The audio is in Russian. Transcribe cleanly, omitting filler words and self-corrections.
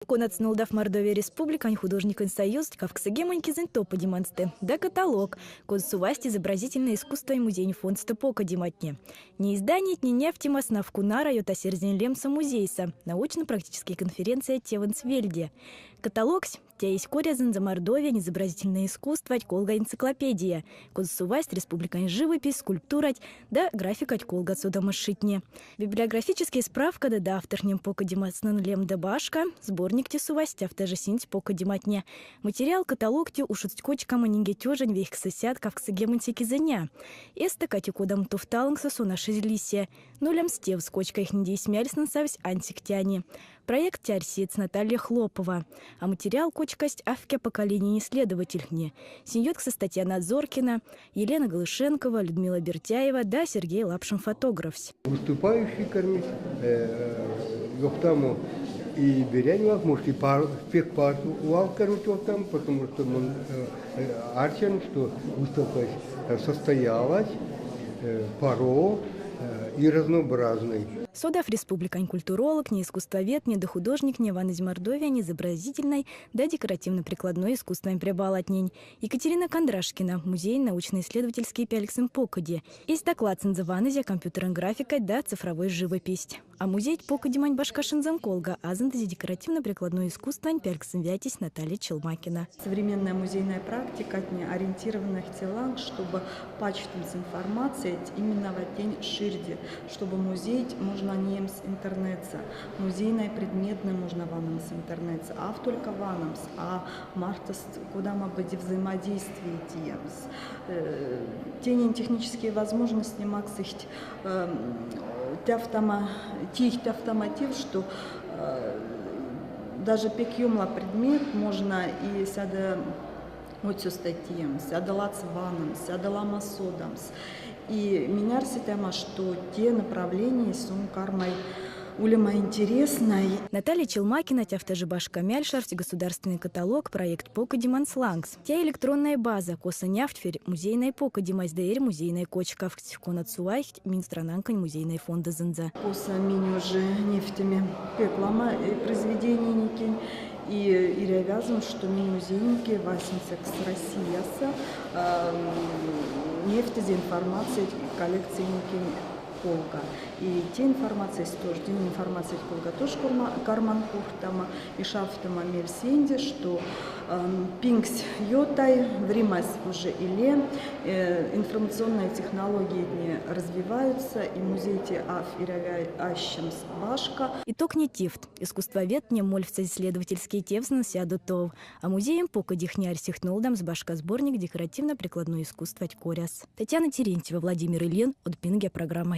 Конец Нолдав Мордовия Республика, художник союз, Кавксагемоньки Зентопа Димансте, да каталог, консувасть изобразительное искусство и музей фонд Степока Диматне. Не издание, ни нефти маснав кунара, йота серзин лемса музейса, научно-практические конференции Тевенсвельде. Каталог тя есть корязан за Мордовия, изобразительное искусство, колга энциклопедия, консувast республика живопись, скульптура, да графика колга судомашитне. Библиографические справка да авторнем пока димацнан лем да башка, сборник тесувast, автожа синть пока диматне. Материал каталог тю ушусть кочка манинге тёжень вейх сосядка в ксагемонтики заня. Эста кати кодам туфталанг сосуна шизлисия, нулям стев с кочка их недей смялись на савись антиктяне. Проект тярсиец Наталья Хлопова. А материал кочкость авке поколение исследовательхне. Синьоткса Татьяна Зоркина, Елена Голышенкова, Людмила Бертяева, да Сергей Лапшин фотографс. Выступающий кормить, Йохтаму и Беряневак, может и пек парту уал короче там, потому что он арчен, что выставка состоялась, паро и разнообразный. Содав республика культуролог, не искусствовед, не художник, не Ван из Мордовия, не изобразительной, да декоративно-прикладной искусством прибалатнень. Екатерина Кондрашкина, музей научно-исследовательский пяльцем Покоди. Есть доклад цензаванезя компьютерной графикой да цифровой живопись. А музей Покоди мань башкашин замколга, азантези декоративно-прикладное искусство пяльцем вятись Наталья Челмакина. Современная музейная практика ориентирована в телах, чтобы пачтам с информацией именно в день ширди, чтобы музей можно не с интернета, музейное предметное можно вам с интернета, а только вам, а мартас куда мы будем взаимодействовать тем технические возможности максить тех автоматив, что даже пекюмла предмет можно и сяда вот со статьем, сядала цваном, сядала масодом. И меня тема, что те направления сум кармой улема интересной. Наталья Челмакина, тяфтажи башка Мяльшарфти, государственный каталог, проект Покоди Манслангс. Тя электронная база, коса няфтферь, музейная Покоди Майсдейр, музейная кочка, конат суайхт, Минстрананкань, музейная фонда Зенза. Коса мини уже нефтями пеклама произведения никень. И ревязан, что музейники Васенцек с России нефть информации коллекции Колга. И те информации тоже, те информации Колга тоже карман куртама и шафтама мельсенде, что пингс йотай вримас уже или информационные технологии не развиваются, и музей те аф и ревя ащем башка. Итог не тифт. Искусствовед не мольфца исследовательский тевзнан сядутов, а музеем покодихнярь сихнулдам с башка сборник декоративно-прикладное искусство коряс. Татьяна Терентьева, Владимир Ильин, от Пинге программа.